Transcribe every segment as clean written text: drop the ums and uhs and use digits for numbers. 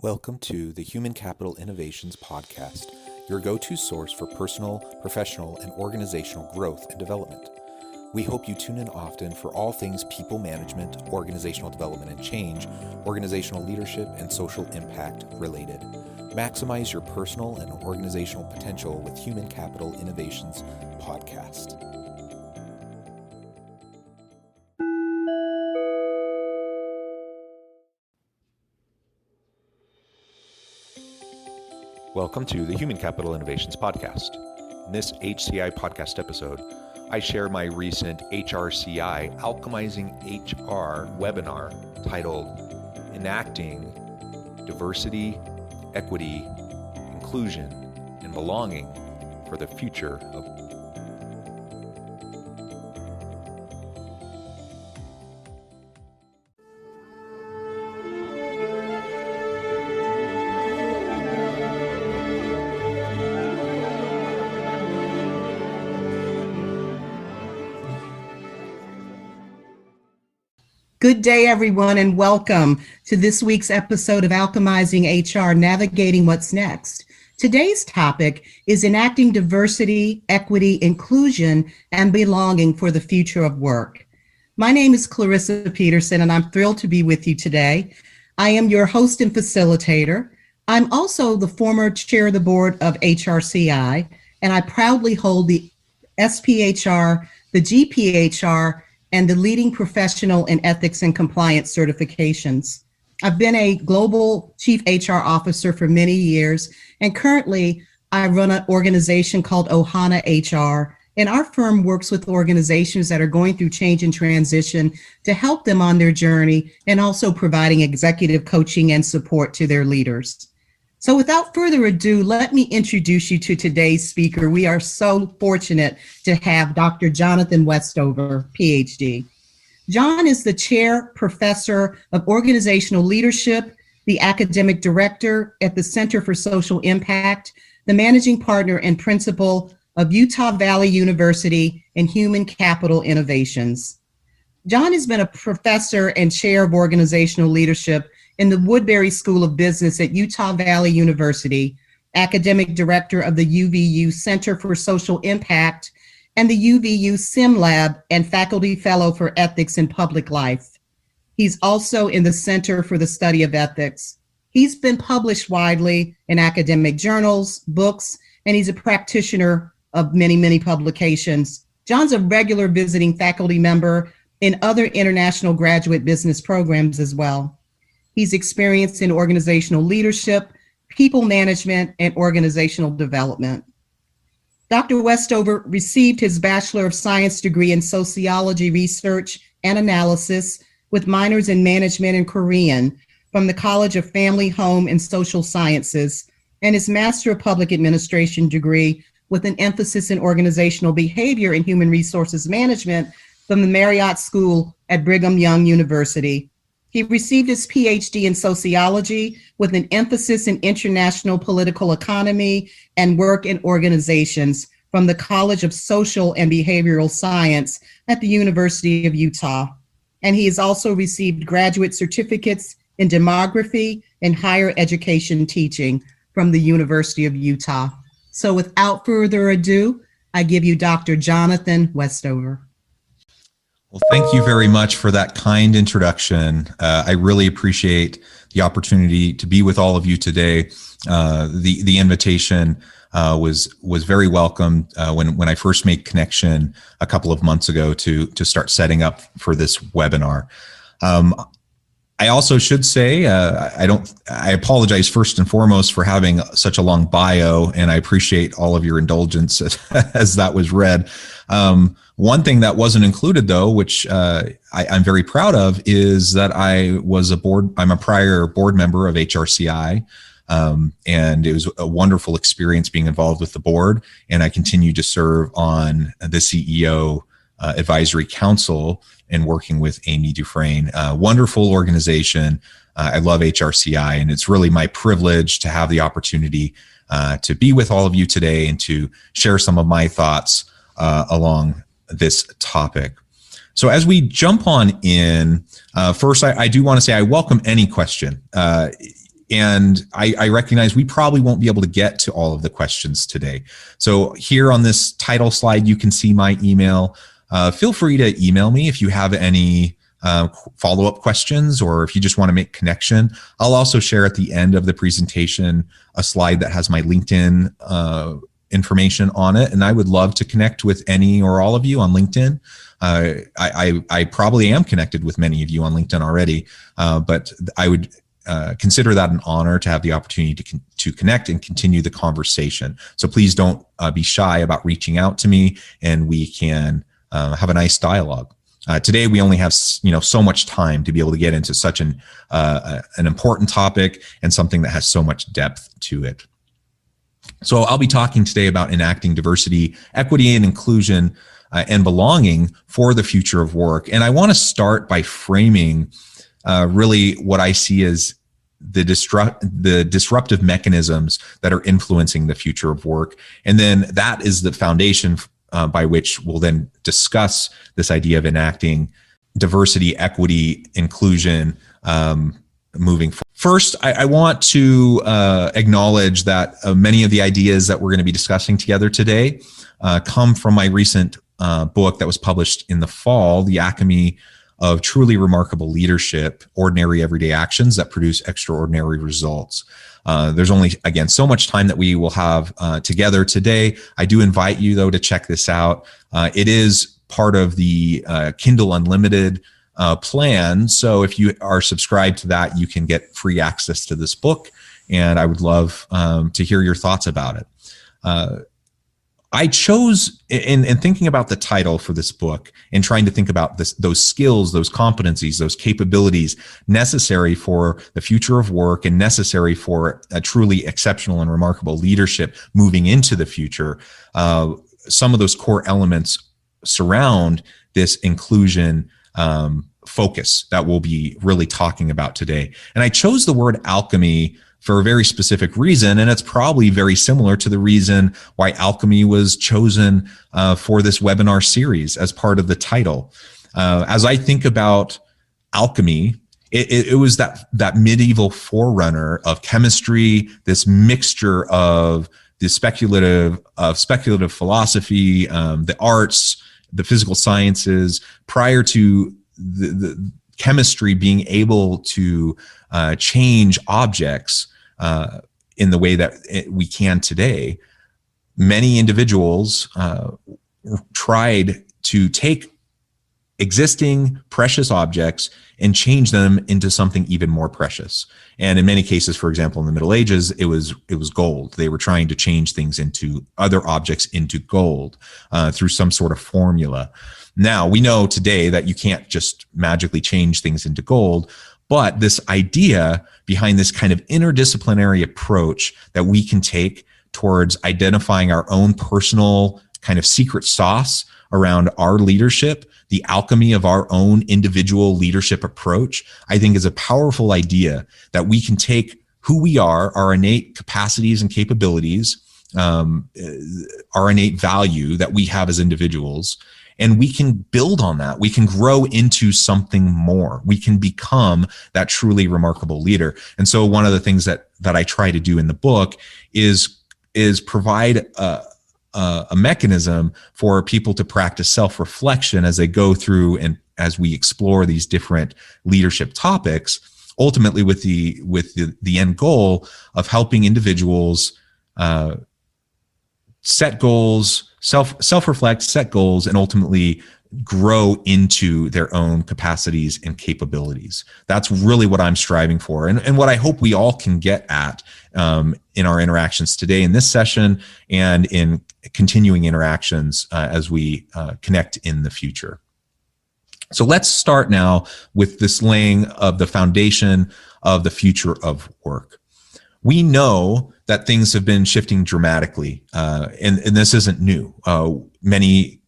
Welcome to the Human Capital Innovations Podcast, your go-to source for personal, professional, and organizational growth and development. We hope you tune in often for all things people management, organizational development and change, organizational leadership, and social impact related. Maximize your personal and organizational potential with Human Capital Innovations Podcast. Welcome to the Human Capital Innovations Podcast. In this HCI podcast episode, I share my recent HRCI Alchemizing HR webinar titled Enacting Diversity, Equity, Inclusion, and Belonging for the Future of Good day, everyone, and welcome to this week's episode of Alchemizing HR, Navigating What's Next. Today's topic is enacting diversity, equity, inclusion, and belonging for the future of work. My name is Clarissa Peterson, and I'm thrilled to be with you today. I am your host and facilitator. I'm also the former chair of the board of HRCI, and I proudly hold the SPHR, the GPHR, and the leading professional in ethics and compliance certifications. I've been a global chief HR officer for many years, and currently I run an organization called Ohana HR, and our firm works with organizations that are going through change and transition to help them on their journey, and also providing executive coaching and support to their leaders. So without further ado, let me introduce you to today's speaker. We are so fortunate to have Dr. Jonathan Westover, PhD. John is the chair professor of organizational leadership, the academic director at the Center for Social Impact, the managing partner and principal of Utah Valley University and Human Capital Innovations. John has been a professor and chair of organizational leadership in the Woodbury School of Business at Utah Valley University, academic director of the UVU Center for Social Impact and the UVU Sim Lab, and faculty fellow for ethics in public life. He's also in the Center for the Study of Ethics. He's been published widely in academic journals, books, and he's a practitioner of many publications. John's a regular visiting faculty member in other international graduate business programs as well. He's experienced in organizational leadership, people management, and organizational development. Dr. Westover received his Bachelor of Science degree in Sociology Research and Analysis with minors in Management and Korean from the College of Family, Home, and Social Sciences, and his Master of Public Administration degree with an emphasis in organizational behavior and human resources management from the Marriott School at Brigham Young University. He received his PhD in sociology with an emphasis in international political economy and work in organizations from the College of Social and Behavioral Science at the University of Utah. And he has also received graduate certificates in demography and higher education teaching from the University of Utah. So without further ado, I give you Dr. Jonathan Westover. Well, thank you very much for that kind introduction. I really appreciate the opportunity to be with all of you today. The invitation was very welcome when I first made connection a couple of months ago to start setting up for this webinar. I also should say I apologize first and foremost for having such a long bio, and I appreciate all of your indulgence as that was read. One thing that wasn't included, though, which I'm very proud of, is that I'm a prior board member of HRCI, and it was a wonderful experience being involved with the board, and I continue to serve on the CEO Advisory Council and working with Amy Dufresne. Wonderful organization. I love HRCI, and it's really my privilege to have the opportunity to be with all of you today and to share some of my thoughts along this topic. So as we jump on in, first, I do want to say I welcome any question. and I recognize we probably won't be able to get to all of the questions today. So here on this title slide, you can see my email. Feel free to email me if you have any follow-up questions, or if you just want to make connection. I'll also share at the end of the presentation a slide that has my LinkedIn information on it, and I would love to connect with any or all of you on LinkedIn. I probably am connected with many of you on LinkedIn already, but I would consider that an honor to have the opportunity to connect and continue the conversation. So please don't be shy about reaching out to me, and we can have a nice dialogue. Today we only have so much time to be able to get into such an important topic and something that has so much depth to it. So I'll be talking today about enacting diversity, equity, and inclusion and belonging for the future of work. And I want to start by framing really what I see as the disruptive mechanisms that are influencing the future of work. And then that is the foundation by which we'll then discuss this idea of enacting diversity, equity, inclusion, moving forward. First, I want to acknowledge that many of the ideas that we're going to be discussing together today come from my recent book that was published in the fall, The Alchemy of Truly Remarkable Leadership, Ordinary Everyday Actions That Produce Extraordinary Results. There's only, again, so much time that we will have together today. I do invite you, though, to check this out. It is part of the Kindle Unlimited plan. So if you are subscribed to that, you can get free access to this book. And I would love to hear your thoughts about it. I chose, in thinking about the title for this book and trying to think about those skills, those competencies, those capabilities necessary for the future of work and necessary for a truly exceptional and remarkable leadership moving into the future. Some of those core elements surround this inclusion focus that we'll be really talking about today. And I chose the word alchemy for a very specific reason, and it's probably very similar to the reason why alchemy was chosen for this webinar series as part of the title. As I think about alchemy, it was that medieval forerunner of chemistry, this mixture of the speculative philosophy, the arts, the physical sciences, prior to the chemistry being able to change objects in the way that we can today. Many individuals tried to take existing precious objects and change them into something even more precious. And in many cases, for example, in the Middle Ages, it was gold. They were trying to change things into other objects into gold through some sort of formula. Now, we know today that you can't just magically change things into gold, but this idea behind this kind of interdisciplinary approach that we can take towards identifying our own personal kind of secret sauce around our leadership, the alchemy of our own individual leadership approach, I think is a powerful idea that we can take who we are, our innate capacities and capabilities, our innate value that we have as individuals, and we can build on that. We can grow into something more. We can become that truly remarkable leader. And so one of the things that I try to do in the book is provide a mechanism for people to practice self-reflection as they go through and as we explore these different leadership topics, ultimately with the end goal of helping individuals set goals, self-reflect, set goals, and ultimately grow into their own capacities and capabilities. That's really what I'm striving for, and what I hope we all can get at in our interactions today in this session and in continuing interactions as we connect in the future. So let's start now with this laying of the foundation of the future of work. We know that things have been shifting dramatically, and this isn't new. Many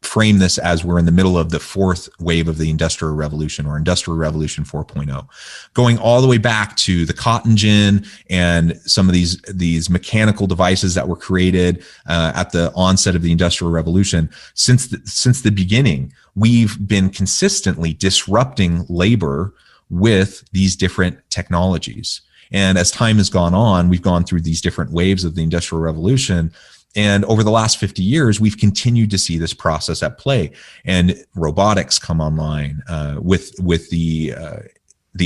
frame this as we're in the middle of the fourth wave of the Industrial Revolution, or Industrial Revolution 4.0, going all the way back to the cotton gin and some of these mechanical devices that were created at the onset of the Industrial Revolution. Since the beginning, we've been consistently disrupting labor with these different technologies. And as time has gone on, we've gone through these different waves of the Industrial Revolution. And over the last 50 years, we've continued to see this process at play. And robotics come online with the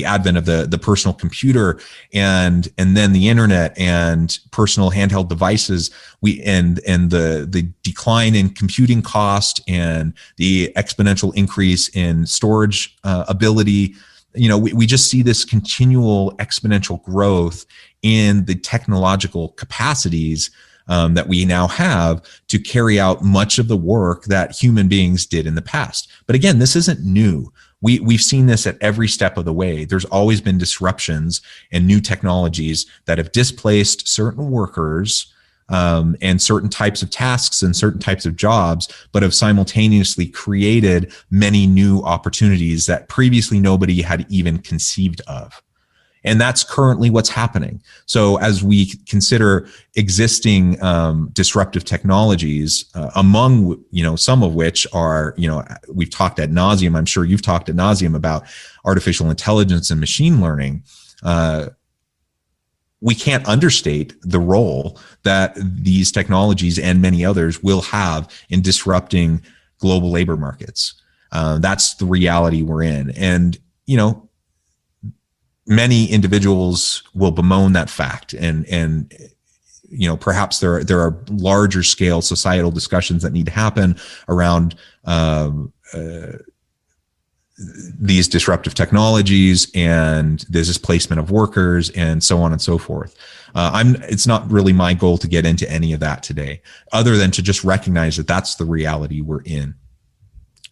advent of the personal computer and then the internet and personal handheld devices. And the decline in computing cost and the exponential increase in storage ability. We just see this continual exponential growth in the technological capacities that we now have to carry out much of the work that human beings did in the past. But again, this isn't new. We've seen this at every step of the way. There's always been disruptions and new technologies that have displaced certain workers and certain types of tasks and certain types of jobs, but have simultaneously created many new opportunities that previously nobody had even conceived of. And that's currently what's happening. So as we consider existing disruptive technologies, among some of which are, we've talked ad nauseum. I'm sure you've talked ad nauseum about artificial intelligence and machine learning. We can't understate the role that these technologies and many others will have in disrupting global labor markets. That's the reality we're in. And, many individuals will bemoan that fact, and perhaps there are larger scale societal discussions that need to happen around these disruptive technologies and the displacement of workers and so on and so forth. It's not really my goal to get into any of that today, other than to just recognize that that's the reality we're in.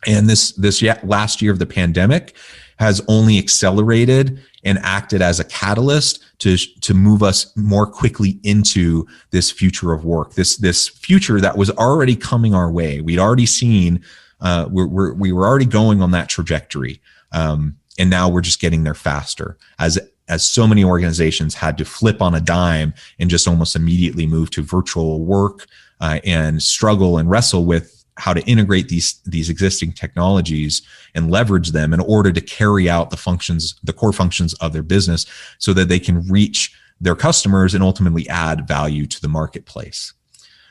And this last year of the pandemic has only accelerated and acted as a catalyst to move us more quickly into this future of work, this future that was already coming our way. We'd already seen, we were already going on that trajectory, and now we're just getting there faster as so many organizations had to flip on a dime and just almost immediately move to virtual work and struggle and wrestle with how to integrate these existing technologies and leverage them in order to carry out the core functions of their business so that they can reach their customers and ultimately add value to the marketplace.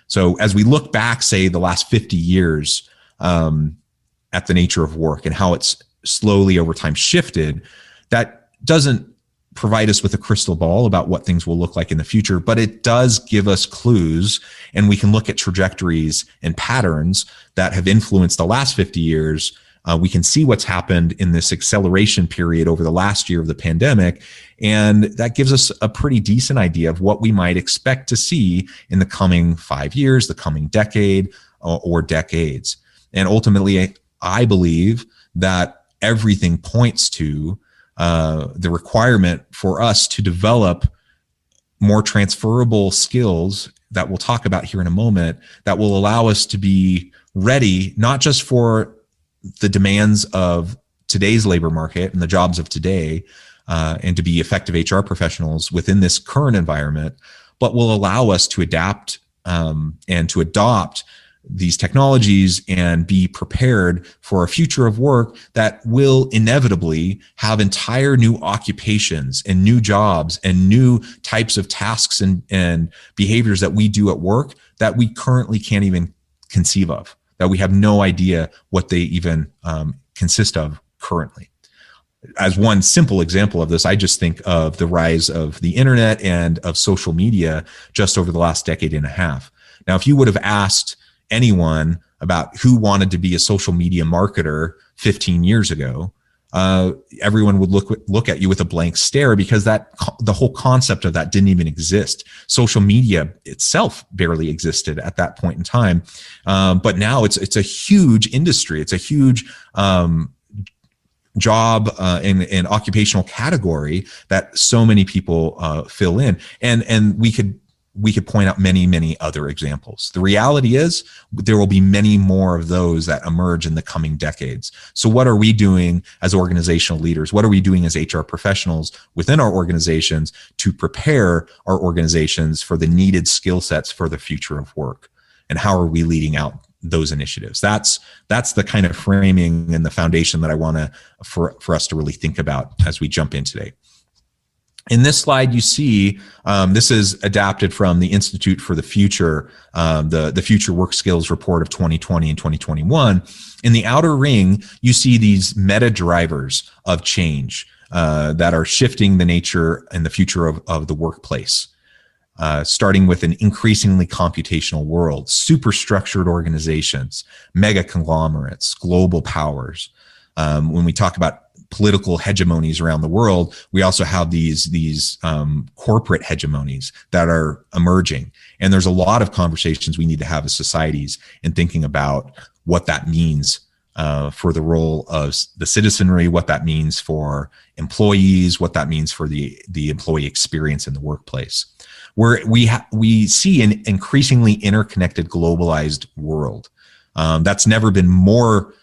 So as we look back, say, the last 50 years at the nature of work and how it's slowly over time shifted, that doesn't provide us with a crystal ball about what things will look like in the future, but it does give us clues, and we can look at trajectories and patterns that have influenced the last 50 years. We can see what's happened in this acceleration period over the last year of the pandemic, and that gives us a pretty decent idea of what we might expect to see in the coming 5 years, the coming decade, or decades. And ultimately, I believe that everything points to the requirement for us to develop more transferable skills that we'll talk about here in a moment that will allow us to be ready, not just for the demands of today's labor market and the jobs of today, and to be effective HR professionals within this current environment, but will allow us to adapt and to adopt these technologies and be prepared for a future of work that will inevitably have entire new occupations and new jobs and new types of tasks and behaviors that we do at work that we currently can't even conceive of, that we have no idea what they even consist of currently. As one simple example of this, I just think of the rise of the internet and of social media just over the last decade and a half. Now, if you would have asked anyone about who wanted to be a social media marketer 15 years ago, everyone would look at you with a blank stare, because the whole concept of that didn't even exist. Social media itself barely existed at that point in time. But now it's a huge industry. It's a huge job and occupational category that so many people fill in. And we could point out many, many other examples. The reality is there will be many more of those that emerge in the coming decades. So what are we doing as organizational leaders? What are we doing as HR professionals within our organizations to prepare our organizations for the needed skill sets for the future of work? And how are we leading out those initiatives. That's the kind of framing and the foundation that I want to for us to really think about as we jump in today. In this slide, you see this is adapted from the Institute for the Future, the Future Work Skills Report of 2020 and 2021. In the outer ring, you see these meta drivers of change that are shifting the nature and the future of the workplace. Starting with an increasingly computational world, superstructured organizations, mega conglomerates, global powers. When we talk about political hegemonies around the world, we also have these corporate hegemonies that are emerging. And there's a lot of conversations we need to have as societies in thinking about what that means for the role of the citizenry, what that means for employees, what that means for the employee experience in the workplace. Where we see an increasingly interconnected, globalized world. That's never been more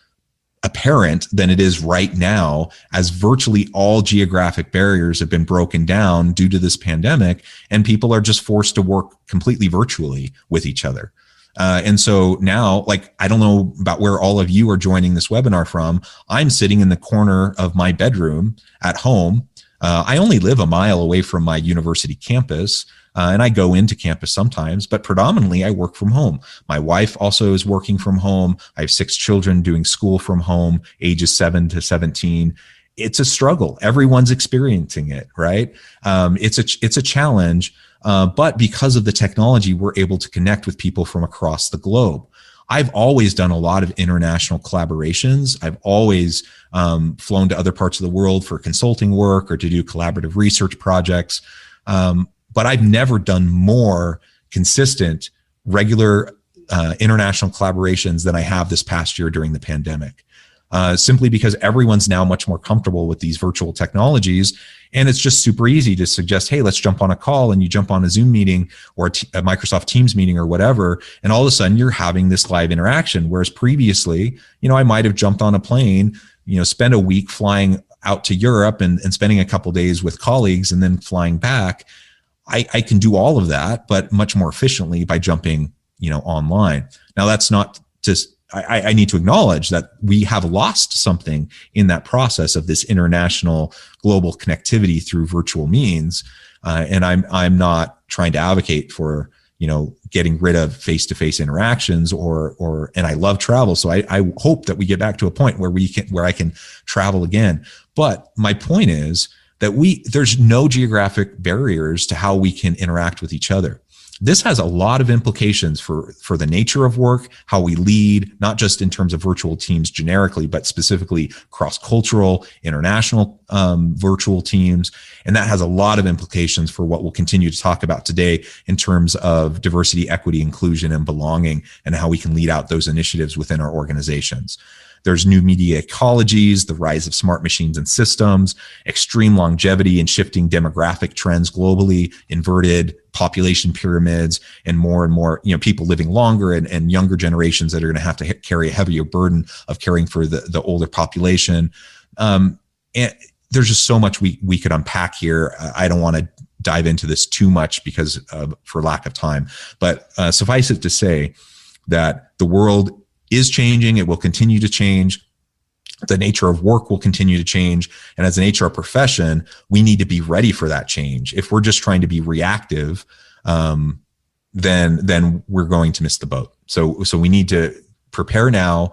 apparent than it is right now, as virtually all geographic barriers have been broken down due to this pandemic, and people are just forced to work completely virtually with each other. And so now, like, I don't know about where all of you are joining this webinar from. I'm sitting in the corner of my bedroom at home. I only live a mile away from my university campus. And I go into campus sometimes, but predominantly I work from home. My wife also is working from home. I have 6 children doing school from home, ages 7 to 17. It's a struggle. Everyone's experiencing it, right? It's a challenge, but because of the technology, we're able to connect with people from across the globe. I've always done a lot of international collaborations. I've always flown to other parts of the world for consulting work or to do collaborative research projects. But I've never done more consistent, regular international collaborations than I have this past year during the pandemic. Simply because everyone's now much more comfortable with these virtual technologies. And it's just super easy to suggest, hey, let's jump on a call, and you jump on a Zoom meeting or a Microsoft Teams meeting or whatever. And all of a sudden you're having this live interaction. Whereas previously, I might have jumped on a plane, spent a week flying out to Europe and spending a couple days with colleagues and then flying back. I can do all of that, but much more efficiently by jumping, online. Now, that's not just, I need to acknowledge that we have lost something in that process of this international global connectivity through virtual means. And I'm not trying to advocate for, getting rid of face-to-face interactions and I love travel. So I hope that we get back to a point where I can travel again. But my point is that there's no geographic barriers to how we can interact with each other. This has a lot of implications for the nature of work, how we lead, not just in terms of virtual teams generically, but specifically cross-cultural, international virtual teams. And that has a lot of implications for what we'll continue to talk about today in terms of diversity, equity, inclusion, and belonging, and how we can lead out those initiatives within our organizations. There's new media ecologies, the rise of smart machines and systems, extreme longevity and shifting demographic trends globally, inverted population pyramids, and more, people living longer and younger generations that are going to have to carry a heavier burden of caring for the older population. And there's just so much we could unpack here. I don't want to dive into this too much because for lack of time, but suffice it to say that the world is changing. It will continue to change. The nature of work will continue to change. And as an HR profession, we need to be ready for that change. If we're just trying to be reactive, then we're going to miss the boat. So we need to prepare now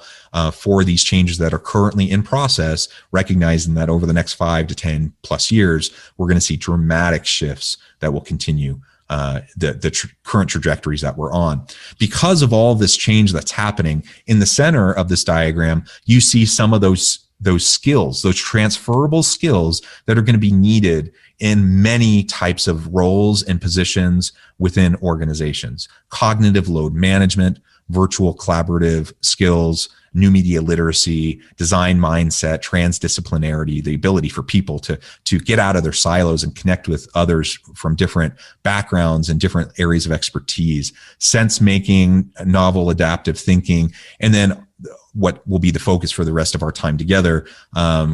for these changes that are currently in process, recognizing that over the next 5 to 10 plus years, we're going to see dramatic shifts that will continue the current trajectories that we're on. Because of all this change that's happening, in the center of this diagram, you see some of those skills, those transferable skills that are going to be needed in many types of roles and positions within organizations. Cognitive load management, virtual collaborative skills, new media literacy, design mindset, transdisciplinarity, the ability for people to get out of their silos and connect with others from different backgrounds and different areas of expertise, sense making, novel adaptive thinking, and then what will be the focus for the rest of our time together,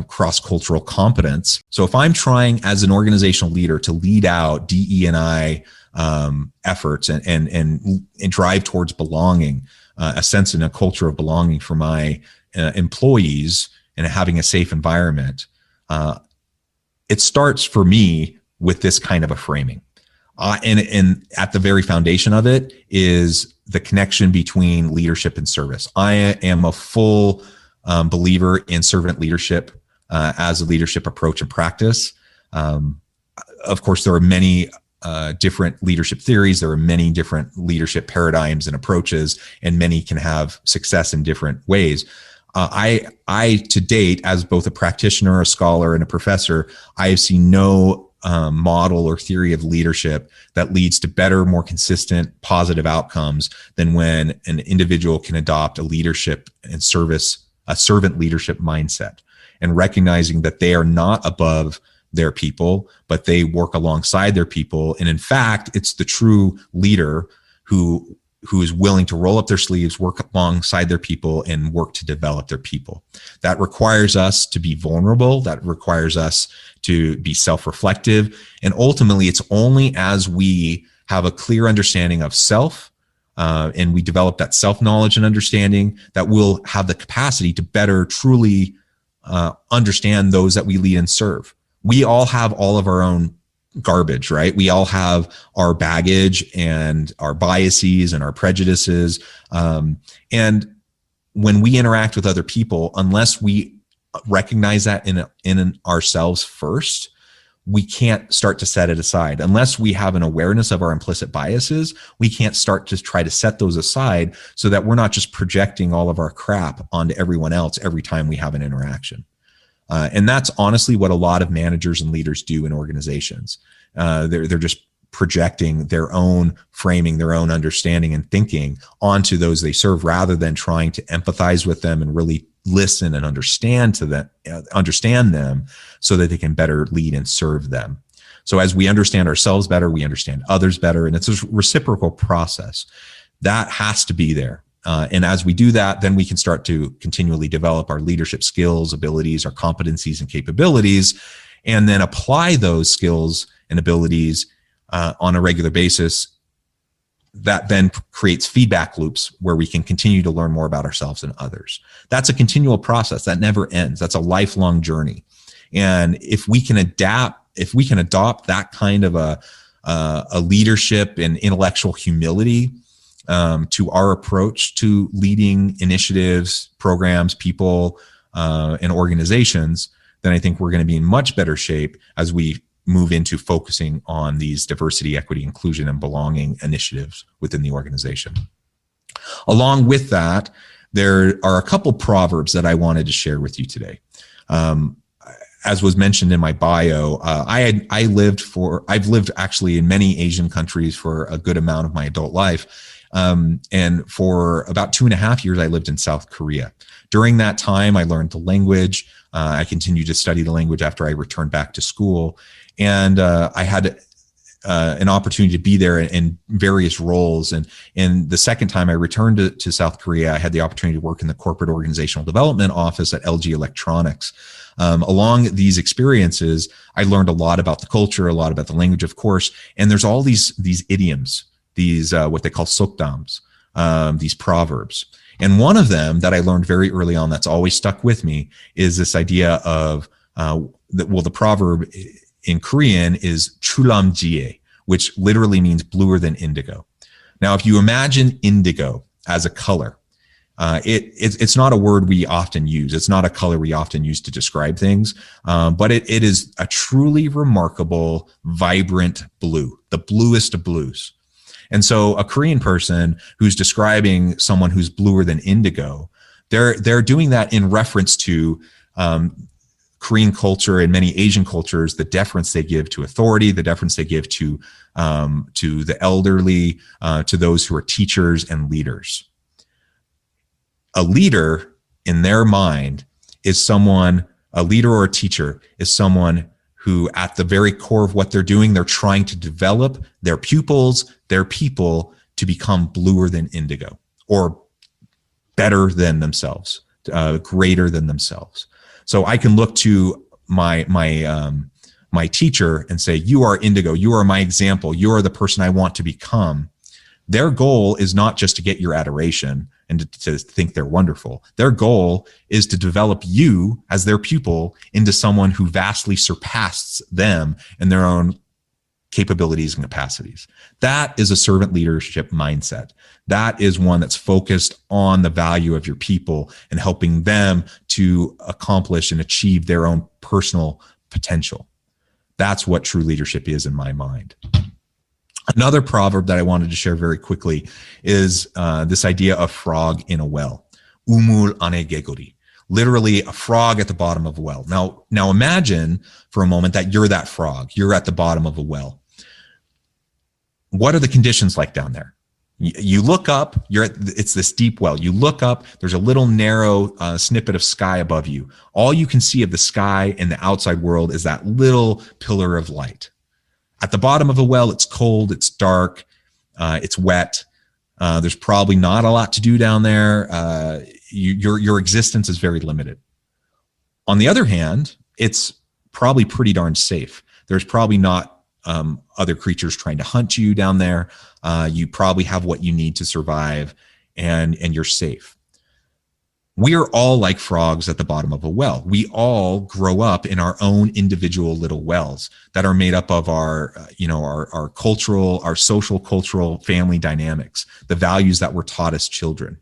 cross-cultural competence. So if I'm trying as an organizational leader to lead out DE&I efforts and drive towards belonging, a sense and a culture of belonging for my employees and having a safe environment, it starts for me with this kind of a framing. And at the very foundation of it is the connection between leadership and service. I am a full believer in servant leadership as a leadership approach and practice. Of course, there are many different leadership theories. There are many different leadership paradigms and approaches, and many can have success in different ways. I to date, as both a practitioner, a scholar, and a professor, I have seen no model or theory of leadership that leads to better, more consistent, positive outcomes than when an individual can adopt a leadership and service, a servant leadership mindset, and recognizing that they are not above their people, but they work alongside their people. And in fact, it's the true leader who is willing to roll up their sleeves, work alongside their people, and work to develop their people. That requires us to be vulnerable. That requires us to be self-reflective. And ultimately, it's only as we have a clear understanding of self, and we develop that self-knowledge and understanding, that we'll have the capacity to better truly understand those that we lead and serve. We all have all of our own garbage, right? We all have our baggage and our biases and our prejudices. And when we interact with other people, unless we recognize that in ourselves first, we can't start to set it aside. Unless we have an awareness of our implicit biases, we can't start to try to set those aside so that we're not just projecting all of our crap onto everyone else every time we have an interaction. And that's honestly what a lot of managers and leaders do in organizations. They're just projecting their own framing, their own understanding and thinking onto those they serve, rather than trying to empathize with them and really listen and understand them so that they can better lead and serve them. So as we understand ourselves better, we understand others better, and it's a reciprocal process. That has to be there. And as we do that, then we can start to continually develop our leadership skills, abilities, our competencies and capabilities, and then apply those skills and abilities on a regular basis. That then creates feedback loops where we can continue to learn more about ourselves and others. That's a continual process that never ends. That's a lifelong journey. And if we can adopt that kind of a leadership and intellectual humility to our approach to leading initiatives, programs, people, and organizations, then I think we're going to be in much better shape as we move into focusing on these diversity, equity, inclusion, and belonging initiatives within the organization. Along with that, there are a couple proverbs that I wanted to share with you today. As was mentioned in my bio, I've lived actually in many Asian countries for a good amount of my adult life. And for about 2.5 years, I lived in South Korea. During that time, I learned the language. I continued to study the language after I returned back to school. And I had an opportunity to be there in various roles. And the second time I returned to South Korea, I had the opportunity to work in the corporate organizational development office at LG Electronics. Along these experiences, I learned a lot about the culture, a lot about the language, of course. And there's all these idioms, these what they call sokdams, these proverbs. And one of them that I learned very early on that's always stuck with me is this idea of, the proverb in Korean is chulam jie, which literally means bluer than indigo. Now, if you imagine indigo as a color, it's not a word we often use. It's not a color we often use to describe things, but it is a truly remarkable, vibrant blue, the bluest of blues. And so a Korean person who's describing someone who's bluer than indigo, they're doing that in reference to Korean culture and many Asian cultures, the deference they give to authority, the deference they give to the elderly, to those who are teachers and leaders. A leader in their mind is someone, a leader or a teacher is someone who at the very core of what they're doing, they're trying to develop their pupils, their people to become bluer than indigo or better than themselves, greater than themselves. So I can look to my teacher and say, you are indigo, you are my example, you are the person I want to become. Their goal is not just to get your adoration and to think they're wonderful. Their goal is to develop you as their pupil into someone who vastly surpasses them in their own capabilities and capacities. That is a servant leadership mindset. That is one that's focused on the value of your people and helping them to accomplish and achieve their own personal potential. That's what true leadership is in my mind. Another proverb that I wanted to share very quickly is this idea of frog in a well. Umul ane gegori. Literally a frog at the bottom of a well. Now imagine for a moment that you're that frog. You're at the bottom of a well. What are the conditions like down there? You look up, it's this deep well. You look up, there's a little narrow snippet of sky above you. All you can see of the sky and the outside world is that little pillar of light. At the bottom of a well, it's cold, it's dark, it's wet. There's probably not a lot to do down there. Your existence is very limited. On the other hand, it's probably pretty darn safe. There's probably not other creatures trying to hunt you down there. You probably have what you need to survive, and you're safe. We are all like frogs at the bottom of a well. We all grow up in our own individual little wells that are made up of our cultural, our social, cultural, family dynamics, the values that we're taught as children.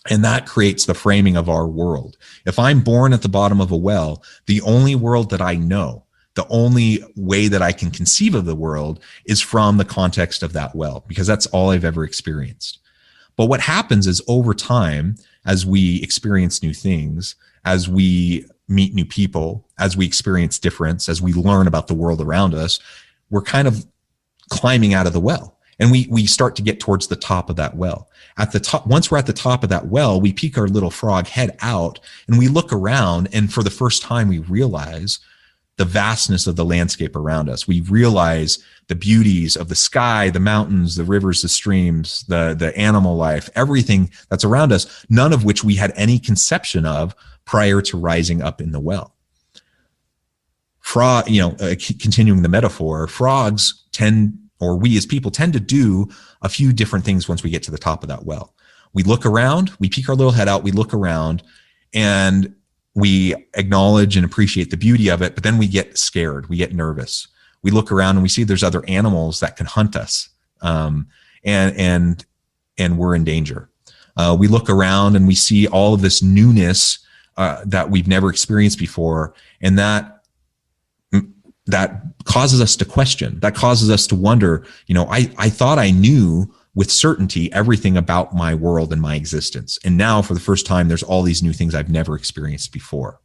And that creates the framing of our world. If I'm born at the bottom of a well, the only world that I know, the only way that I can conceive of the world is from the context of that well, because that's all I've ever experienced. But what happens is over time, as we experience new things, as we meet new people, as we experience difference, as we learn about the world around us, we're kind of climbing out of the well. And we start to get towards the top of that well. At the top, once we're at the top of that well, we peek our little frog head out and we look around, and for the first time we realize the vastness of the landscape around us. We realize the beauties of the sky, the mountains, the rivers, the streams, the animal life, everything that's around us, none of which we had any conception of prior to rising up in the well. Continuing the metaphor, frogs we as people tend to do a few different things once we get to the top of that well. We look around, we peek our little head out, we look around, and we acknowledge and appreciate the beauty of it, but then we get scared, we get nervous. We look around and we see there's other animals that can hunt us, and we're in danger. We look around and we see all of this newness that we've never experienced before, and that causes us to question. That causes us to wonder. I thought I knew with certainty everything about my world and my existence, and now for the first time, there's all these new things I've never experienced before.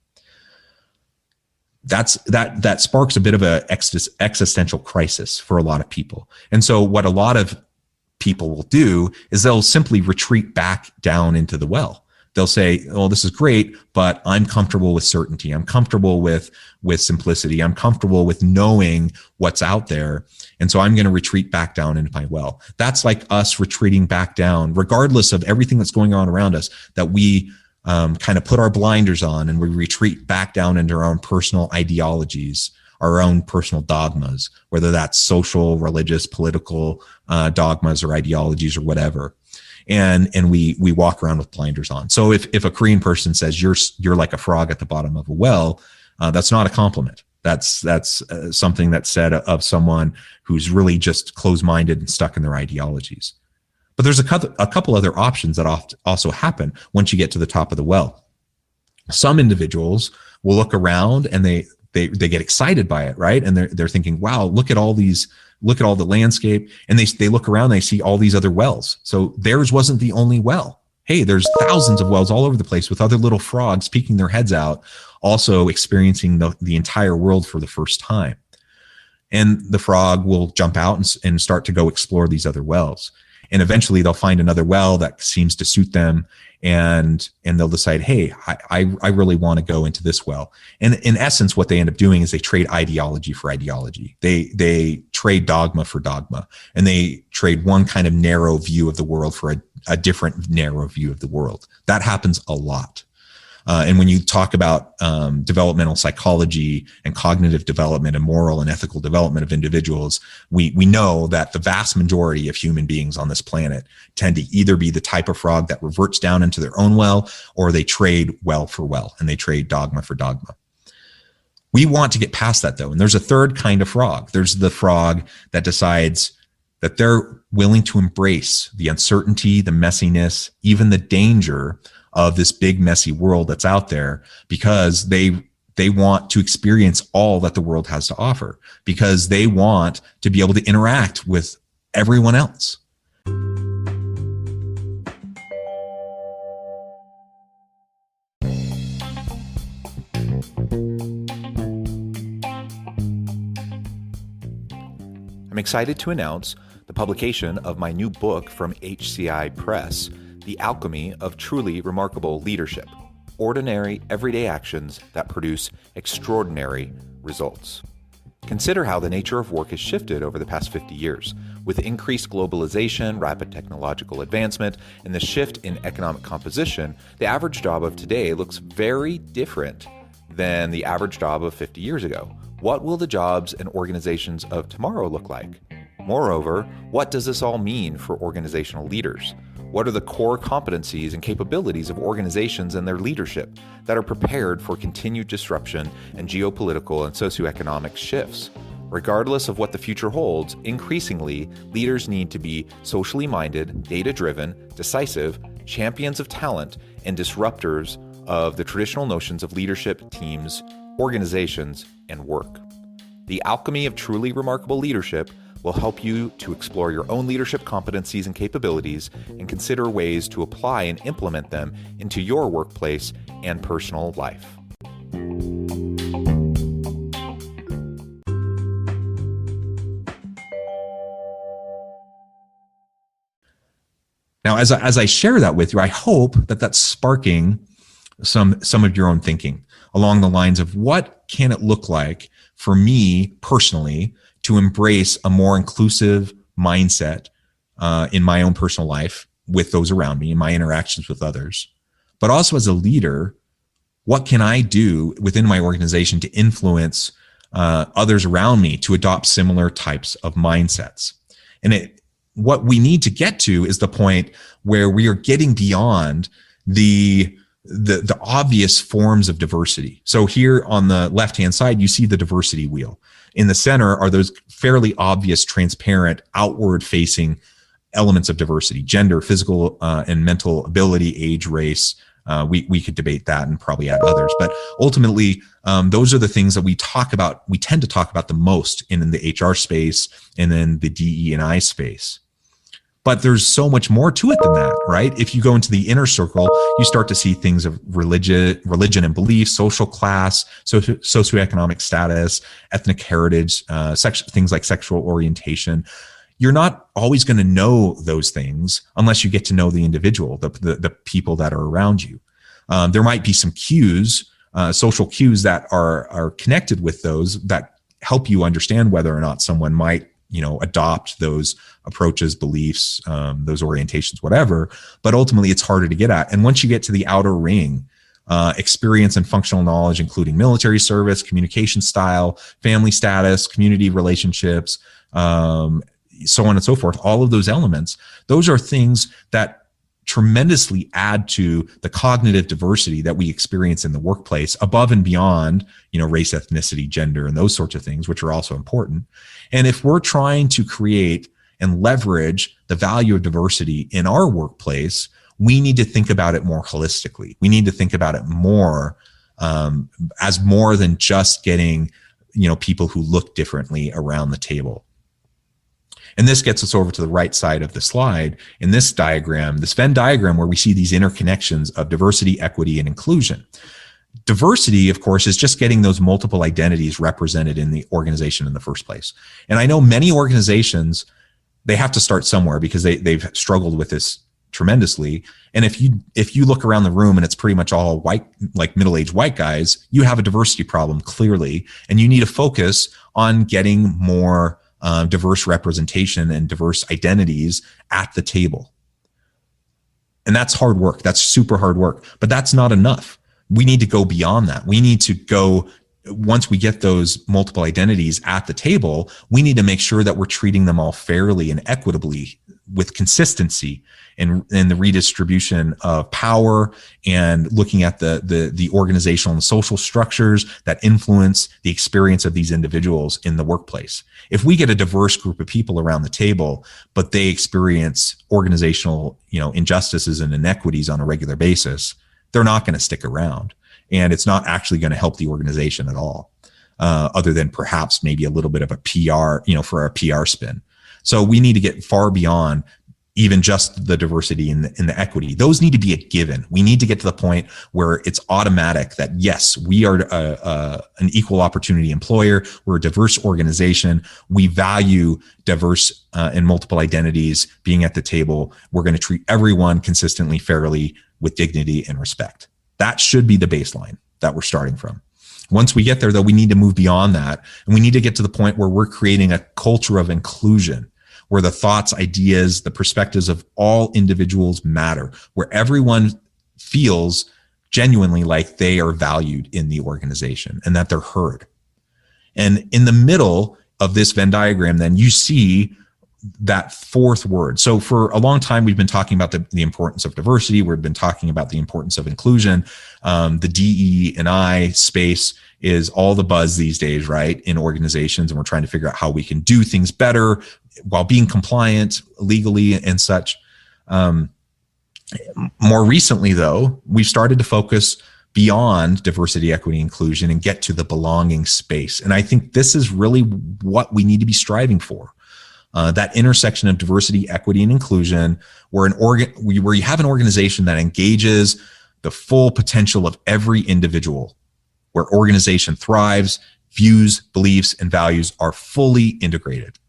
That sparks a bit of a existential crisis for a lot of people. And so what a lot of people will do is they'll simply retreat back down into the well. They'll say, "Oh, this is great, but I'm comfortable with certainty. I'm comfortable with simplicity. I'm comfortable with knowing what's out there. And so I'm going to retreat back down into my well." That's like us retreating back down, regardless of everything that's going on around us, that we kind of put our blinders on and we retreat back down into our own personal ideologies, our own personal dogmas, whether that's social, religious, political dogmas or ideologies or whatever. And we walk around with blinders on. So if a Korean person says you're like a frog at the bottom of a well, that's not a compliment. That's something that's said of someone who's really just closed-minded and stuck in their ideologies. But there's a couple other options that also happen once you get to the top of the well. Some individuals will look around and they get excited by it, right? And they're thinking, "Wow, look at all the landscape." And they look around, they see all these other wells. So theirs wasn't the only well. Hey, there's thousands of wells all over the place with other little frogs peeking their heads out, also experiencing the entire world for the first time. And the frog will jump out and start to go explore these other wells. And eventually they'll find another well that seems to suit them, and they'll decide, "Hey, I really want to go into this well." And in essence, what they end up doing is they trade ideology for ideology. They trade dogma for dogma, and they trade one kind of narrow view of the world for a different narrow view of the world. That happens a lot. And when you talk about developmental psychology and cognitive development and moral and ethical development of individuals, we know that the vast majority of human beings on this planet tend to either be the type of frog that reverts down into their own well, or they trade well for well, and they trade dogma for dogma. We want to get past that, though. And there's a third kind of frog. There's the frog that decides that they're willing to embrace the uncertainty, the messiness, even the danger of this big, messy world that's out there, because they want to experience all that the world has to offer, because they want to be able to interact with everyone else. I'm excited to announce the publication of my new book from HCI Press, The Alchemy of Truly Remarkable Leadership: Ordinary, Everyday Actions That Produce Extraordinary Results. Consider how the nature of work has shifted over the past 50 years. With increased globalization, rapid technological advancement, and the shift in economic composition, the average job of today looks very different than the average job of 50 years ago. What will the jobs and organizations of tomorrow look like? Moreover, what does this all mean for organizational leaders? What are the core competencies and capabilities of organizations and their leadership that are prepared for continued disruption and geopolitical and socioeconomic shifts? Regardless of what the future holds, increasingly, leaders need to be socially minded, data-driven, decisive, champions of talent, and disruptors of the traditional notions of leadership, teams, organizations, and work. The Alchemy of Truly Remarkable Leadership will help you to explore your own leadership competencies and capabilities and consider ways to apply and implement them into your workplace and personal life. Now, as I share that with you, I hope that that's sparking some of your own thinking along the lines of, what can it look like for me personally to embrace a more inclusive mindset in my own personal life with those around me, in my interactions with others. But also as a leader, what can I do within my organization to influence others around me to adopt similar types of mindsets? And what we need to get to is the point where we are getting beyond the obvious forms of diversity. So here on the left-hand side, you see the diversity wheel. In the center are those fairly obvious, transparent, outward-facing elements of diversity: gender, physical and mental ability, age, race. We could debate that and probably add others, but ultimately, those are the things that we talk about. We tend to talk about the most in the HR space and then the DE&I space. But there's so much more to it than that, right? If you go into the inner circle, you start to see things of religion and belief, social class, socioeconomic status, ethnic heritage, things like sexual orientation. You're not always going to know those things unless you get to know the individual, the people that are around you. There might be some cues, social cues that are connected with those that help you understand whether or not someone might adopt those approaches, beliefs, those orientations, whatever. But ultimately, it's harder to get at. And once you get to the outer ring, experience and functional knowledge, including military service, communication style, family status, community relationships, so on and so forth, all of those elements, those are things that tremendously add to the cognitive diversity that we experience in the workplace, above and beyond, race, ethnicity, gender, and those sorts of things, which are also important. And if we're trying to create and leverage the value of diversity in our workplace, we need to think about it more holistically. We need to think about it more as more than just getting, people who look differently around the table. And this gets us over to the right side of the slide in this diagram, this Venn diagram, where we see these interconnections of diversity, equity, and inclusion. Diversity, of course, is just getting those multiple identities represented in the organization in the first place. And I know many organizations, they have to start somewhere because they've struggled with this tremendously. And if you look around the room and it's pretty much all white, like middle-aged white guys, you have a diversity problem clearly, and you need to focus on getting more diverse representation and diverse identities at the table. And that's hard work. That's super hard work, but that's not enough. we need to go beyond that. We need to go, once we get those multiple identities at the table, we need to make sure that we're treating them all fairly and equitably with consistency in the redistribution of power, and looking at the organizational and social structures that influence the experience of these individuals in the workplace. If we get a diverse group of people around the table, but they experience organizational, injustices and inequities on a regular basis, they're not going to stick around. And it's not actually going to help the organization at all, other than perhaps maybe a little bit of a PR, for a PR spin. So we need to get far beyond even just the diversity and the equity. Those need to be a given. We need to get to the point where it's automatic that, yes, we are an equal opportunity employer. We're a diverse organization. We value diverse and multiple identities being at the table. We're going to treat everyone consistently, fairly, with dignity and respect. That should be the baseline that we're starting from. Once we get there, though, we need to move beyond that. And we need to get to the point where we're creating a culture of inclusion, where the thoughts, ideas, the perspectives of all individuals matter, where everyone feels genuinely like they are valued in the organization and that they're heard. And in the middle of this Venn diagram, then you see that fourth word. So for a long time, we've been talking about the importance of diversity. We've been talking about the importance of inclusion. The DE&I space is all the buzz these days, right, in organizations. And we're trying to figure out how we can do things better while being compliant legally and such. More recently, though, we've started to focus beyond diversity, equity, inclusion and get to the belonging space. And I think this is really what we need to be striving for. That intersection of diversity, equity, and inclusion, where you have an organization that engages the full potential of every individual, where organization thrives, views, beliefs, and values are fully integrated,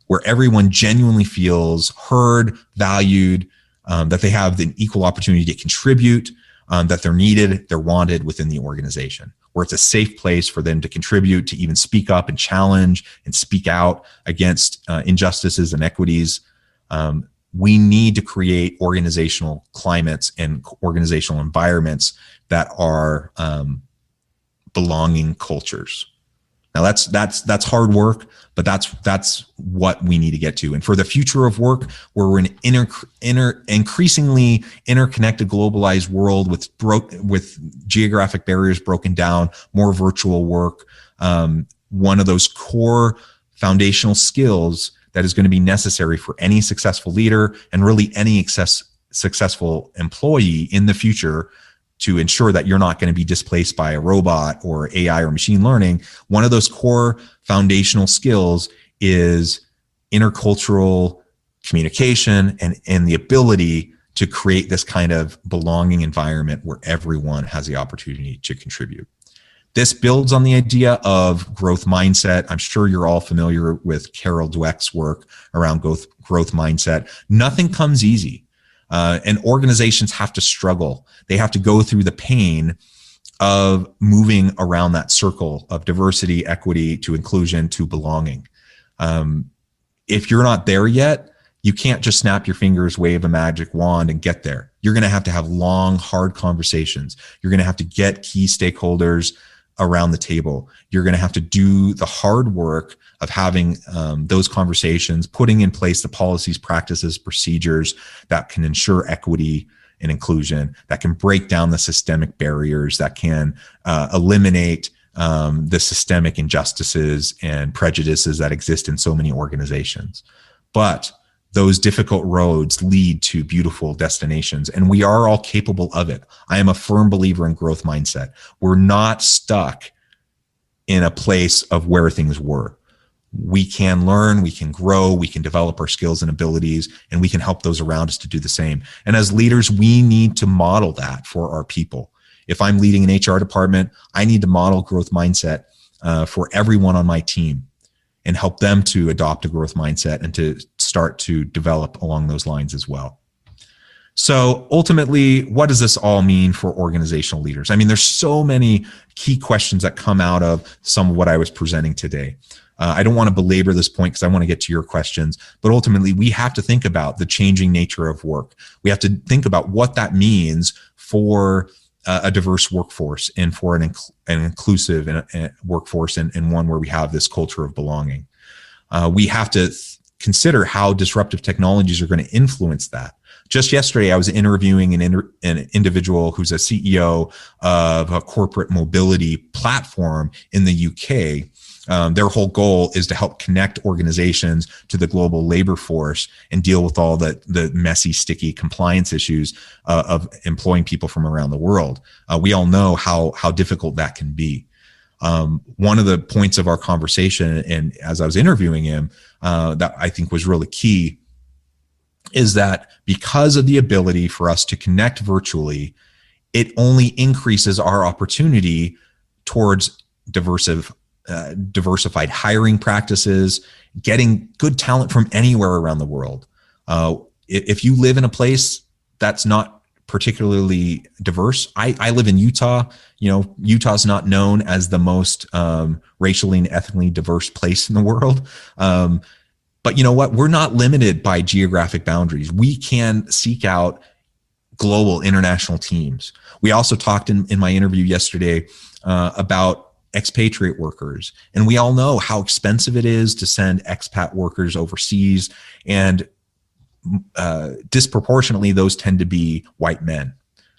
where everyone genuinely feels heard, valued, that they have an equal opportunity to contribute, that they're needed, they're wanted within the organization, where it's a safe place for them to contribute, to even speak up and challenge and speak out against injustices and inequities. We need to create organizational climates and organizational environments that are belonging cultures. Now that's hard work, but that's what we need to get to. And for the future of work, where we're in an increasingly interconnected, globalized world with geographic barriers broken down, more virtual work, one of those core foundational skills that is going to be necessary for any successful leader and really any successful employee in the future, to ensure that you're not going to be displaced by a robot or AI or machine learning. One of those core foundational skills is intercultural communication and the ability to create this kind of belonging environment where everyone has the opportunity to contribute. This builds on the idea of growth mindset. I'm sure you're all familiar with Carol Dweck's work around growth mindset. Nothing comes easy. And organizations have to struggle. They have to go through the pain of moving around that circle of diversity, equity, to inclusion, to belonging. If you're not there yet, you can't just snap your fingers, wave a magic wand and get there. You're going to have long, hard conversations. You're going to have to get key stakeholders around the table. You're going to have to do the hard work of having those conversations, putting in place the policies, practices, procedures that can ensure equity and inclusion, that can break down the systemic barriers, that can eliminate the systemic injustices and prejudices that exist in so many organizations. But those difficult roads lead to beautiful destinations, and we are all capable of it. I am a firm believer in growth mindset. We're not stuck in a place of where things were. We can learn, we can grow, we can develop our skills and abilities, and we can help those around us to do the same. And as leaders, we need to model that for our people. If I'm leading an HR department, I need to model growth mindset for everyone on my team and help them to adopt a growth mindset and to start to develop along those lines as well. So ultimately, what does this all mean for organizational leaders? I mean, there's so many key questions that come out of some of what I was presenting today. I don't want to belabor this point because I want to get to your questions, but ultimately we have to think about the changing nature of work. We have to think about what that means for a diverse workforce and for an inclusive workforce and one where we have this culture of belonging. We have to consider how disruptive technologies are going to influence that. Just yesterday, I was interviewing an individual who's a CEO of a corporate mobility platform in the UK. Their whole goal is to help connect organizations to the global labor force and deal with all the messy, sticky compliance issues of employing people from around the world. We all know how difficult that can be. One of the points of our conversation, and as I was interviewing him, that I think was really key, is that because of the ability for us to connect virtually, it only increases our opportunity towards diversified hiring practices, getting good talent from anywhere around the world. If you live in a place that's not particularly diverse, I live in Utah. Utah's not known as the most racially and ethnically diverse place in the world. But you know what? We're not limited by geographic boundaries. We can seek out global international teams. We also talked in my interview yesterday about expatriate workers. And we all know how expensive it is to send expat workers overseas. And disproportionately, those tend to be white men.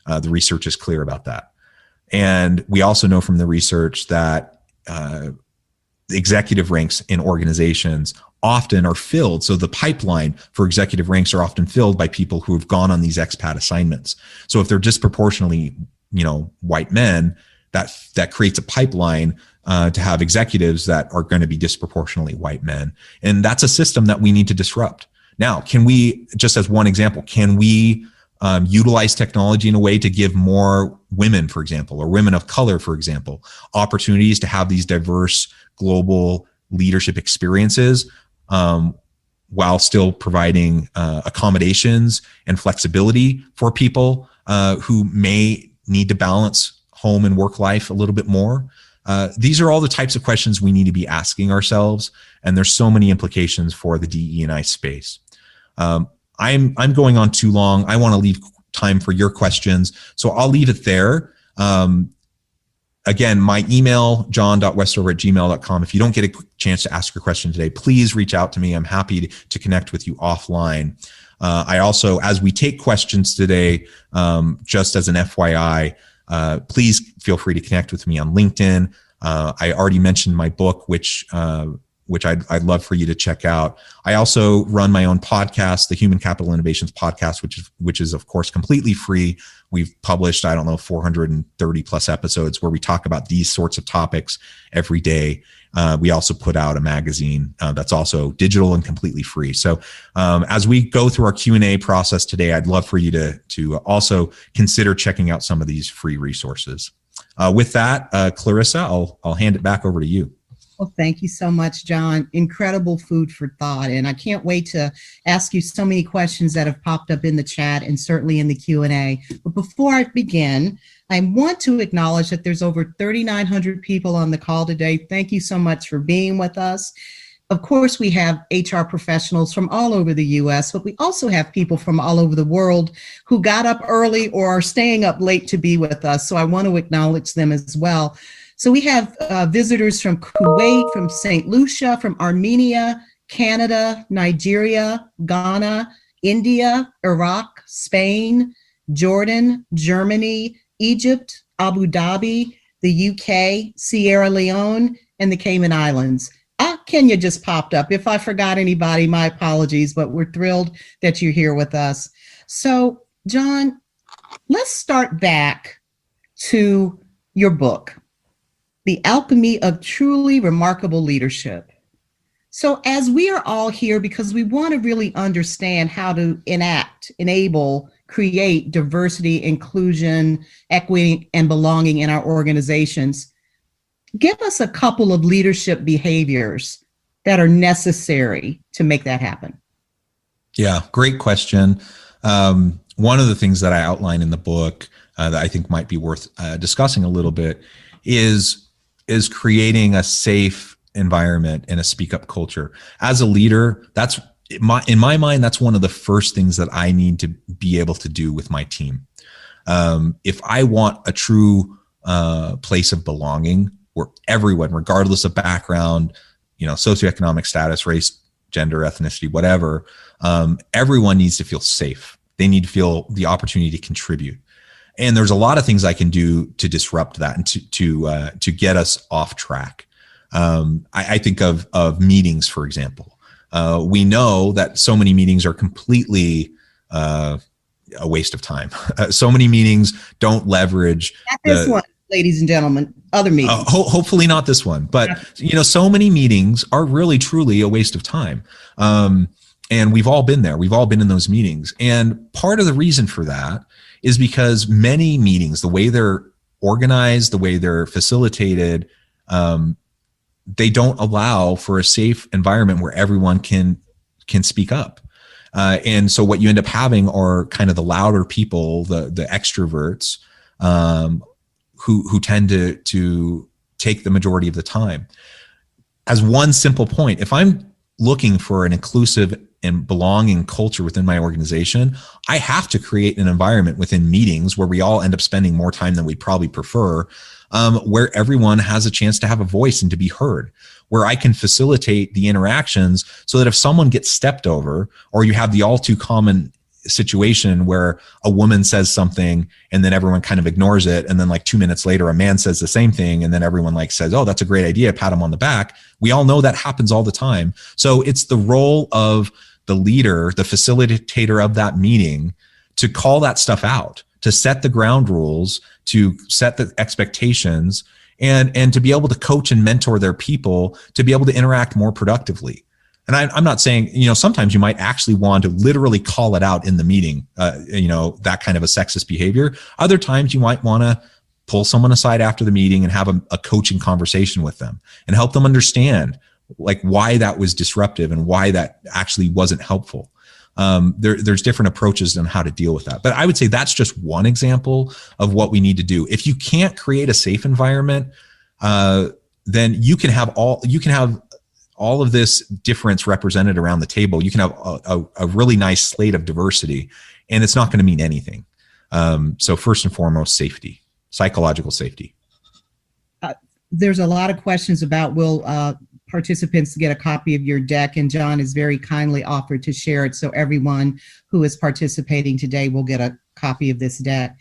The research is clear about that. And we also know from the research that executive ranks in organizations often are filled. So the pipeline for executive ranks are often filled by people who have gone on these expat assignments. So if they're disproportionately, white men, that creates a pipeline to have executives that are going to be disproportionately white men. And that's a system that we need to disrupt. Now, can we, just as one example, can we utilize technology in a way to give more women, for example, or women of color, for example, opportunities to have these diverse global leadership experiences while still providing accommodations and flexibility for people who may need to balance home and work life a little bit more? These are all the types of questions we need to be asking ourselves, and there's so many implications for the DE&I space. I'm going on too long. I want to leave time for your questions, so I'll leave it there. Again, my email, john.westover@gmail.com. If you don't get a chance to ask your question today, please reach out to me. I'm happy to connect with you offline. I also, as we take questions today, just as an FYI, please feel free to connect with me on LinkedIn. I already mentioned my book, which I'd love for you to check out. I also run my own podcast, the Human Capital Innovations Podcast, which is of course completely free. We've published, 430 plus episodes where we talk about these sorts of topics every day. We also put out a magazine that's also digital and completely free. So as we go through our Q&A process today, I'd love for you to also consider checking out some of these free resources. With that, Clarissa, I'll hand it back over to you. Well, thank you so much, John. Incredible food for thought. And I can't wait to ask you so many questions that have popped up in the chat and certainly in the Q&A. But before I begin, I want to acknowledge that there's over 3,900 people on the call today. Thank you so much for being with us. Of course, we have HR professionals from all over the U.S., but we also have people from all over the world who got up early or are staying up late to be with us. So I want to acknowledge them as well. So we have visitors from Kuwait, from St. Lucia, from Armenia, Canada, Nigeria, Ghana, India, Iraq, Spain, Jordan, Germany, Egypt, Abu Dhabi, the UK, Sierra Leone, and the Cayman Islands. Kenya just popped up. If I forgot anybody, my apologies, but we're thrilled that you're here with us. So, John, let's start back to your book, The Alchemy of Truly Remarkable Leadership. So as we are all here because we want to really understand how to enable, create diversity, inclusion, equity, and belonging in our organizations, give us a couple of leadership behaviors that are necessary to make that happen. Yeah, great question. One of the things that I outline in the book that I think might be worth discussing a little bit is creating a safe environment and a speak up culture. As a leader, in my mind, that's one of the first things that I need to be able to do with my team. If I want a true place of belonging where everyone, regardless of background, socioeconomic status, race, gender, ethnicity, whatever, everyone needs to feel safe. They need to feel the opportunity to contribute. And there's a lot of things I can do to disrupt that and to get us off track. I think of meetings, for example. We know that so many meetings are completely a waste of time. So many meetings don't leverage this one, ladies and gentlemen, other meetings. Hopefully not this one, but so many meetings are really truly a waste of time. And we've all been there. We've all been in those meetings. And part of the reason for that is because many meetings, the way they're organized, the way they're facilitated, they don't allow for a safe environment where everyone can speak up. And so what you end up having are kind of the louder people, the extroverts, who tend to take the majority of the time. As one simple point, if I'm looking for an inclusive and belonging culture within my organization, I have to create an environment within meetings where we all end up spending more time than we'd probably prefer, where everyone has a chance to have a voice and to be heard, where I can facilitate the interactions so that if someone gets stepped over, or you have the all too common situation where a woman says something and then everyone kind of ignores it, and then like 2 minutes later a man says the same thing and then everyone like says, oh, that's a great idea, pat him on the back. We all know that happens all the time. So it's the role of the leader, the facilitator of that meeting, to call that stuff out, to set the ground rules, to set the expectations, and to be able to coach and mentor their people to be able to interact more productively. And I'm not saying, sometimes you might actually want to literally call it out in the meeting, that kind of a sexist behavior. Other times you might want to pull someone aside after the meeting and have a coaching conversation with them and help them understand like why that was disruptive and why that actually wasn't helpful. There's different approaches on how to deal with that. But I would say that's just one example of what we need to do. If you can't create a safe environment, then you can have all of this difference represented around the table. You can have a really nice slate of diversity, and it's not going to mean anything. So first and foremost, safety, psychological safety. There's a lot of questions about will participants get a copy of your deck, and John has very kindly offered to share it so everyone who is participating today will get a copy of this deck.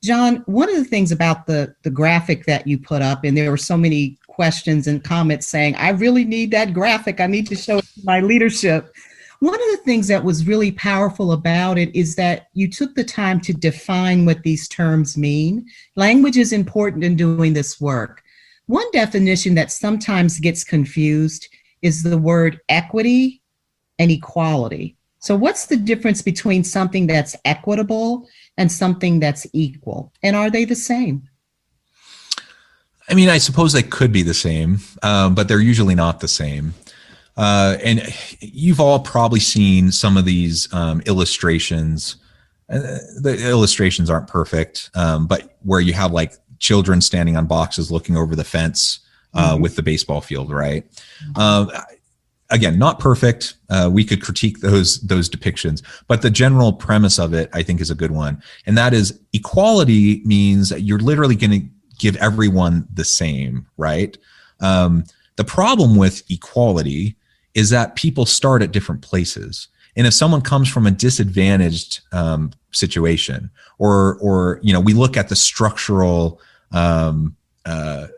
John, one of the things about the graphic that you put up, and there were so many questions and comments saying, I really need that graphic. I need to show it to my leadership. One of the things that was really powerful about it is that you took the time to define what these terms mean. Language is important in doing this work. One definition that sometimes gets confused is the word equity and equality. So what's the difference between something that's equitable and something that's equal? And are they the same? I mean, I suppose they could be the same, but they're usually not the same. And you've all probably seen some of these illustrations. The illustrations aren't perfect, but where you have like children standing on boxes looking over the fence with the baseball field, right? Again, not perfect. We could critique those depictions, but the general premise of it, I think, is a good one. And that is equality means that you're literally going to give everyone the same, right? The problem with equality is that people start at different places. And if someone comes from a disadvantaged situation, or we look at the structural, the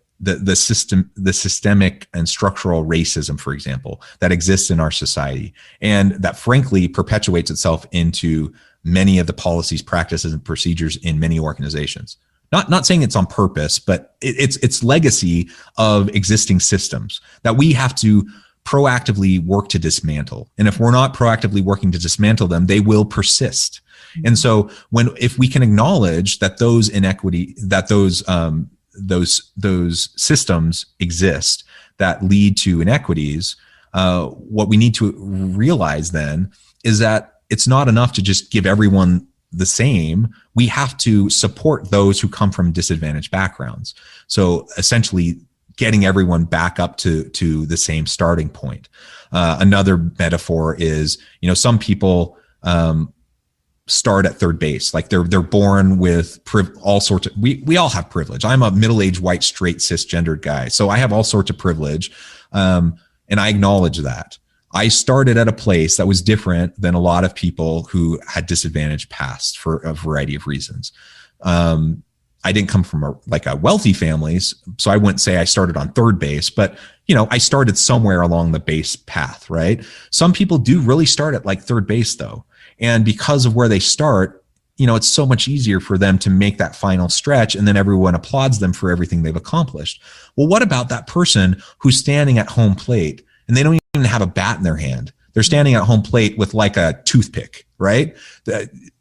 systemic and structural racism, for example, that exists in our society, and that frankly perpetuates itself into many of the policies, practices, and procedures in many organizations. Not saying it's on purpose, but it's legacy of existing systems that we have to proactively work to dismantle. And if we're not proactively working to dismantle them, they will persist. And so if we can acknowledge that those inequity, that those systems exist that lead to inequities, what we need to realize then is that it's not enough to just give everyone the same. We have to support those who come from disadvantaged backgrounds. So essentially getting everyone back up to the same starting point. Another metaphor is, some people start at third base. Like they're born with all sorts of, we all have privilege. I'm a middle-aged, white, straight, cisgendered guy. So I have all sorts of privilege. And I acknowledge that. I started at a place that was different than a lot of people who had disadvantaged past for a variety of reasons. I didn't come from a wealthy families, so I wouldn't say I started on third base, but I started somewhere along the base path, right? Some people do really start at like third base though. And because of where they start, it's so much easier for them to make that final stretch, and then everyone applauds them for everything they've accomplished. Well, what about that person who's standing at home plate and they don't even have a bat in their hand? They're standing at home plate with like a toothpick, right?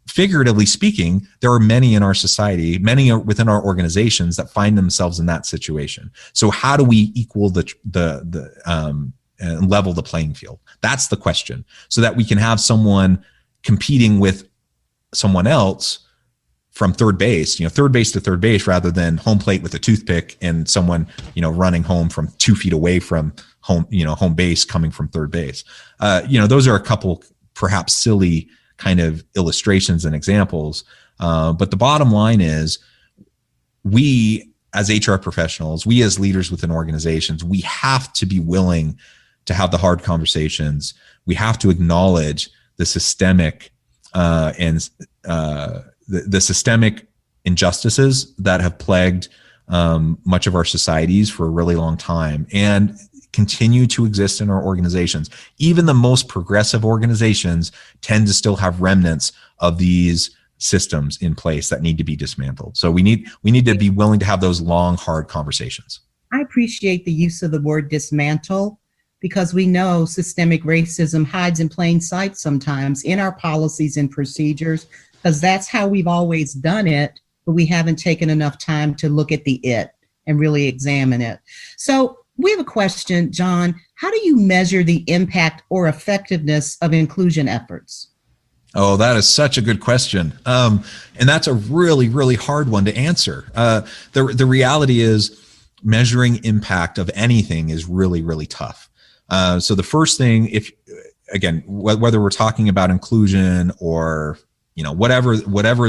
Figuratively speaking, there are many in our society, many within our organizations that find themselves in that situation. So how do we equal and level the playing field? That's the question, so that we can have someone competing with someone else from third base, third base to third base, rather than home plate with a toothpick and someone, running home from 2 feet away from home, home base coming from third base. Those are a couple perhaps silly kind of illustrations and examples. But the bottom line is, we as HR professionals, we as leaders within organizations, we have to be willing to have the hard conversations. We have to acknowledge the systemic the systemic injustices that have plagued much of our societies for a really long time, and continue to exist in our organizations. Even the most progressive organizations tend to still have remnants of these systems in place that need to be dismantled. So we need to be willing to have those long, hard conversations. I appreciate the use of the word dismantle, because we know systemic racism hides in plain sight sometimes in our policies and procedures, because that's how we've always done it, but we haven't taken enough time to look at the it and really examine it. So we have a question, John. How do you measure the impact or effectiveness of inclusion efforts? Oh, that is such a good question. And that's a really, really hard one to answer. The reality is, measuring impact of anything is really, really tough. So the first thing, whether we're talking about inclusion or, whatever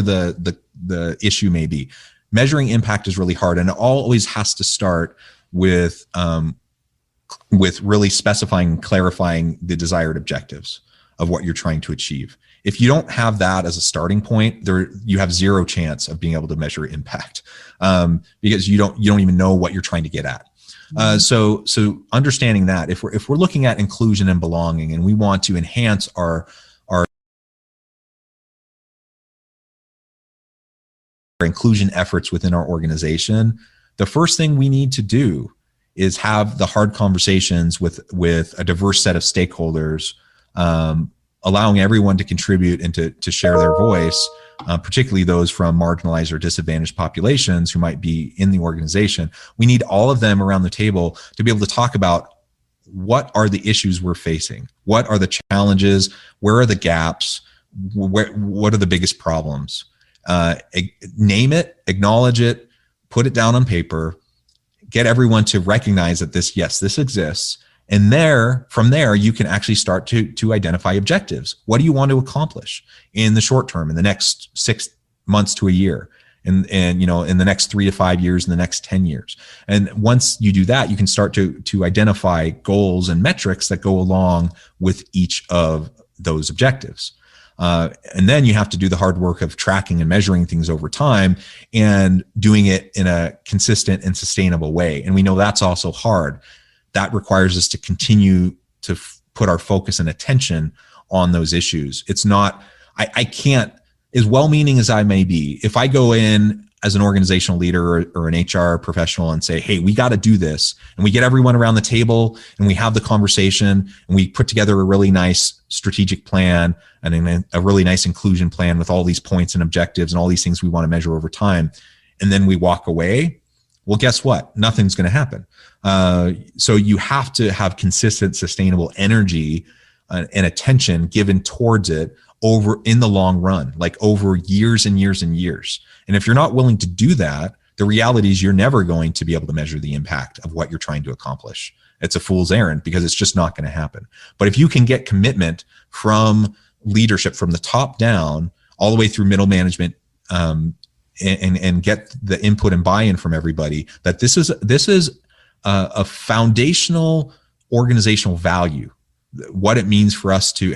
the issue may be, measuring impact is really hard. And it always has to start with really specifying and clarifying the desired objectives of what you're trying to achieve. If you don't have that as a starting point, you have zero chance of being able to measure impact, because you don't even know what you're trying to get at. So understanding that, if we're looking at inclusion and belonging, and we want to enhance our inclusion efforts within our organization, the first thing we need to do is have the hard conversations with a diverse set of stakeholders, allowing everyone to contribute and to share their voice, particularly those from marginalized or disadvantaged populations who might be in the organization. We need all of them around the table to be able to talk about what are the issues we're facing, what are the challenges, where are the gaps, what are the biggest problems. Name it, acknowledge it, put it down on paper, get everyone to recognize that this exists. And from there, you can actually start to identify objectives. What do you want to accomplish in the short term, in the next 6 months to a year, and in the next 3 to 5 years, in the next 10 years. And once you do that, you can start to identify goals and metrics that go along with each of those objectives. And then you have to do the hard work of tracking and measuring things over time and doing it in a consistent and sustainable way. And we know that's also hard. That requires us to continue to put our focus and attention on those issues. It's not, I can't, as well-meaning as I may be, if I go in as an organizational leader or an HR professional and say, hey, we got to do this, and we get everyone around the table and we have the conversation and we put together a really nice strategic plan and a really nice inclusion plan with all these points and objectives and all these things we want to measure over time, and then we walk away, well, guess what? Nothing's going to happen. So you have to have consistent, sustainable energy and attention given towards it over in the long run, like over years and years and years. And if you're not willing to do that, the reality is you're never going to be able to measure the impact of what you're trying to accomplish. It's a fool's errand, because it's just not going to happen. But if you can get commitment from leadership from the top down all the way through middle management, and get the input and buy-in from everybody, that this is a foundational organizational value. What it means for us to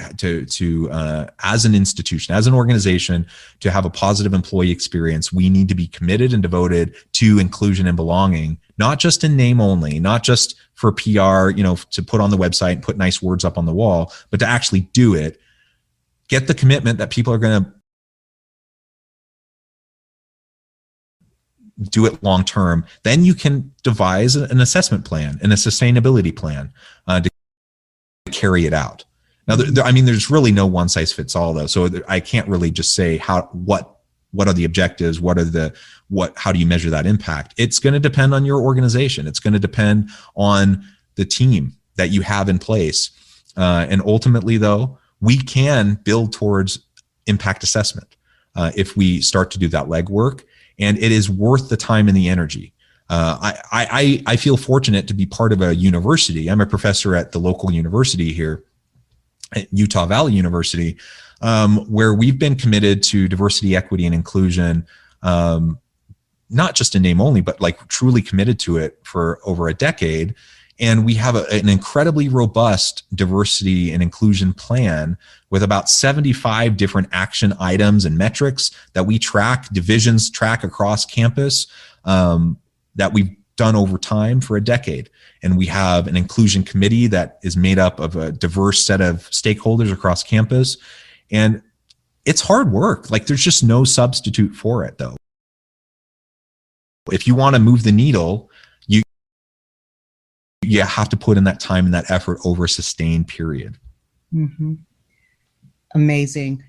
as an institution, as an organization, to have a positive employee experience, we need to be committed and devoted to inclusion and belonging, not just in name only, not just for PR, to put on the website and put nice words up on the wall, but to actually do it. Get the commitment that people are going to do it long term. Then you can devise an assessment plan and a sustainability plan to carry it out. Now, there's really no one size fits all, though. So I can't really just say what are the objectives, how do you measure that impact? It's going to depend on your organization. It's going to depend on the team that you have in place. And ultimately, though, we can build towards impact assessment if we start to do that legwork, and it is worth the time and the energy. I feel fortunate to be part of a university. I'm a professor at the local university here at Utah Valley University, where we've been committed to diversity, equity, and inclusion, not just in name only, but like truly committed to it for over a decade. And we have an incredibly robust diversity and inclusion plan with about 75 different action items and metrics that we track, divisions track across campus, that we've done over time for a decade. And we have an inclusion committee that is made up of a diverse set of stakeholders across campus. And it's hard work. Like, there's just no substitute for it, though. If you want to move the needle, you have to put in that time and that effort over a sustained period. Mm-hmm. Amazing.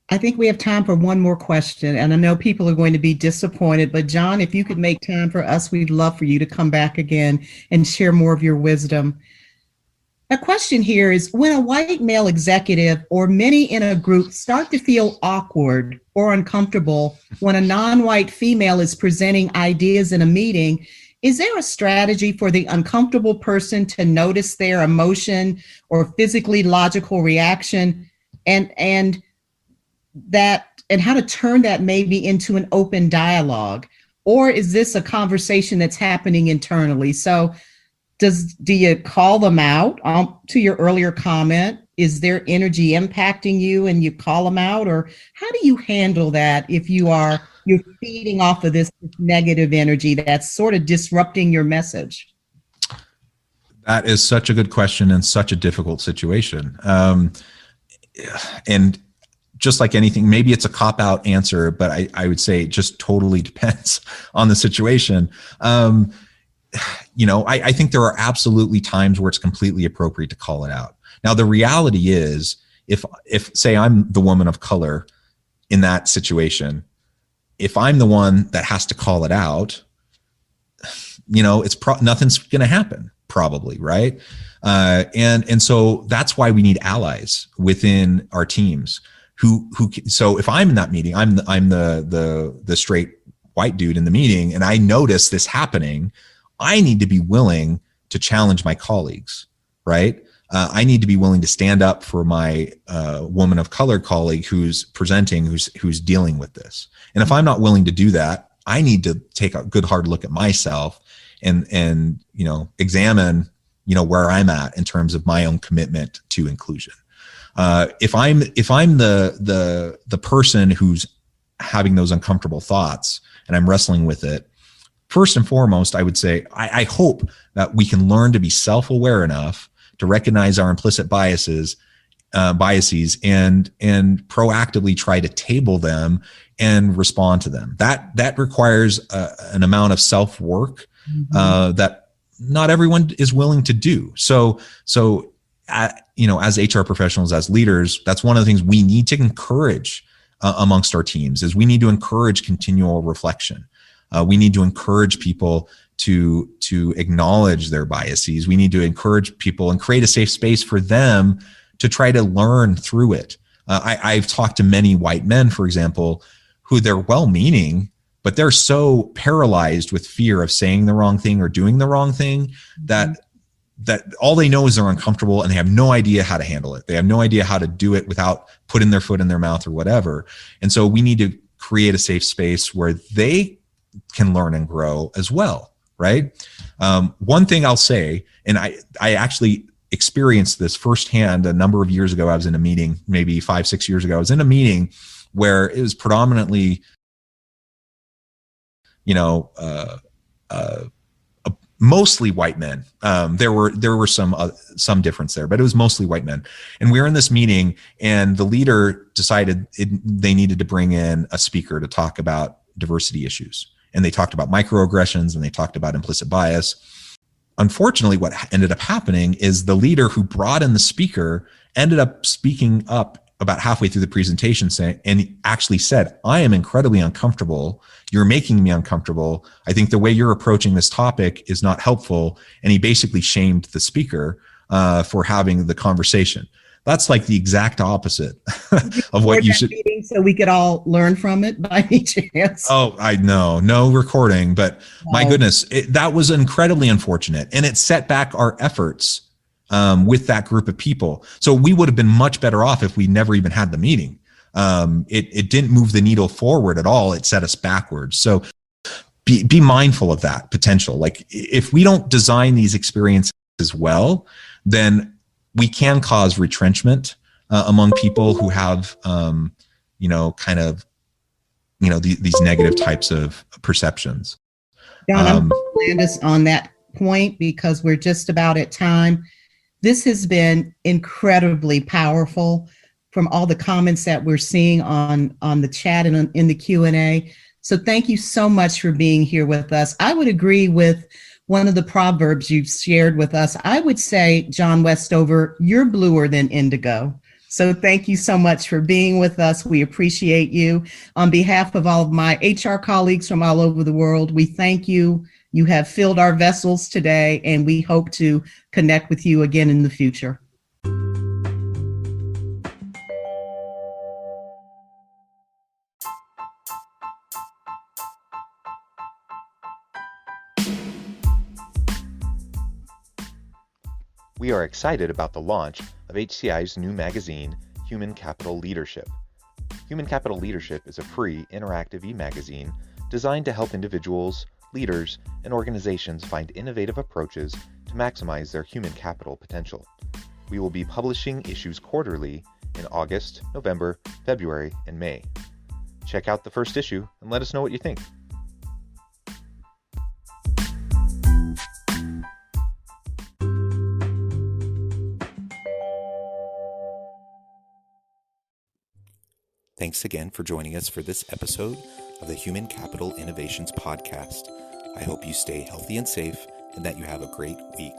I think we have time for one more question, and I know people are going to be disappointed, but John, if you could make time for us, we'd love for you to come back again and share more of your wisdom. A question here is, when a white male executive or many in a group start to feel awkward or uncomfortable when a non-white female is presenting ideas in a meeting, is there a strategy for the uncomfortable person to notice their emotion or physically logical reaction, and how to turn that maybe into an open dialogue? Or is this a conversation that's happening internally? So do you call them out? To your earlier comment, is their energy impacting you and you call them out? Or how do you handle that if you're feeding off of this negative energy that's sort of disrupting your message? That is such a good question and such a difficult situation. And just like anything, maybe it's a cop-out answer, but I would say it just totally depends on the situation. I think there are absolutely times where it's completely appropriate to call it out. Now, the reality is, if say I'm the woman of color in that situation, if I'm the one that has to call it out, it's nothing's going to happen, probably, right? And so that's why we need allies within our teams. So if I'm in that meeting, I'm the straight white dude in the meeting, and I notice this happening, I need to be willing to challenge my colleagues, right? I need to be willing to stand up for my woman of color colleague who's presenting, who's dealing with this. And if I'm not willing to do that, I need to take a good hard look at myself and examine where I'm at in terms of my own commitment to inclusion. If I'm the person who's having those uncomfortable thoughts and I'm wrestling with it, first and foremost, I would say I hope that we can learn to be self-aware enough to recognize our implicit biases and proactively try to table them and respond to them. That requires an amount of self-work that not everyone is willing to do. So as HR professionals, as leaders, that's one of the things we need to encourage amongst our teams. Is we need to encourage continual reflection. We need to encourage people to acknowledge their biases. We need to encourage people and create a safe space for them to try to learn through it. I've talked to many white men, for example, who they're well-meaning, but they're so paralyzed with fear of saying the wrong thing or doing the wrong thing that that all they know is they're uncomfortable and they have no idea how to handle it. They have no idea how to do it without putting their foot in their mouth or whatever. And so we need to create a safe space where they can learn and grow as well, right? One thing I'll say, and I actually experienced this firsthand a number of years ago. I was in a meeting, maybe 5-6 years ago. I was in a meeting where it was predominantly, mostly white men. There were some difference there, but it was mostly white men. And we were in this meeting, and the leader decided they needed to bring in a speaker to talk about diversity issues. And they talked about microaggressions, and they talked about implicit bias. Unfortunately, what ended up happening is the leader who brought in the speaker ended up speaking up about halfway through the presentation, and he actually said, "I am incredibly uncomfortable. You're making me uncomfortable. I think the way you're approaching this topic is not helpful." And he basically shamed the speaker for having the conversation. That's like the exact opposite of what you should. So we could all learn from it by any chance. Oh, I know, no recording, but my goodness, that was incredibly unfortunate, and it set back our efforts with that group of people. So we would have been much better off if we never even had the meeting. It didn't move the needle forward at all. It set us backwards. So be mindful of that potential. Like, if we don't design these experiences well, then we can cause retrenchment among people who have, these negative types of perceptions. John, I'm going to land us on that point because we're just about at time. This has been incredibly powerful from all the comments that we're seeing on the chat and in the Q&A. So thank you so much for being here with us. I would agree with one of the proverbs you've shared with us. I would say, John Westover, you're bluer than indigo. So thank you so much for being with us. We appreciate you. On behalf of all of my HR colleagues from all over the world, we thank you. You have filled our vessels today, and we hope to connect with you again in the future. We are excited about the launch of HCI's new magazine, Human Capital Leadership. Human Capital Leadership is a free, interactive e-magazine designed to help individuals, leaders, and organizations find innovative approaches to maximize their human capital potential. We will be publishing issues quarterly in August, November, February, and May. Check out the first issue and let us know what you think. Thanks again for joining us for this episode of the Human Capital Innovations Podcast. I hope you stay healthy and safe and that you have a great week.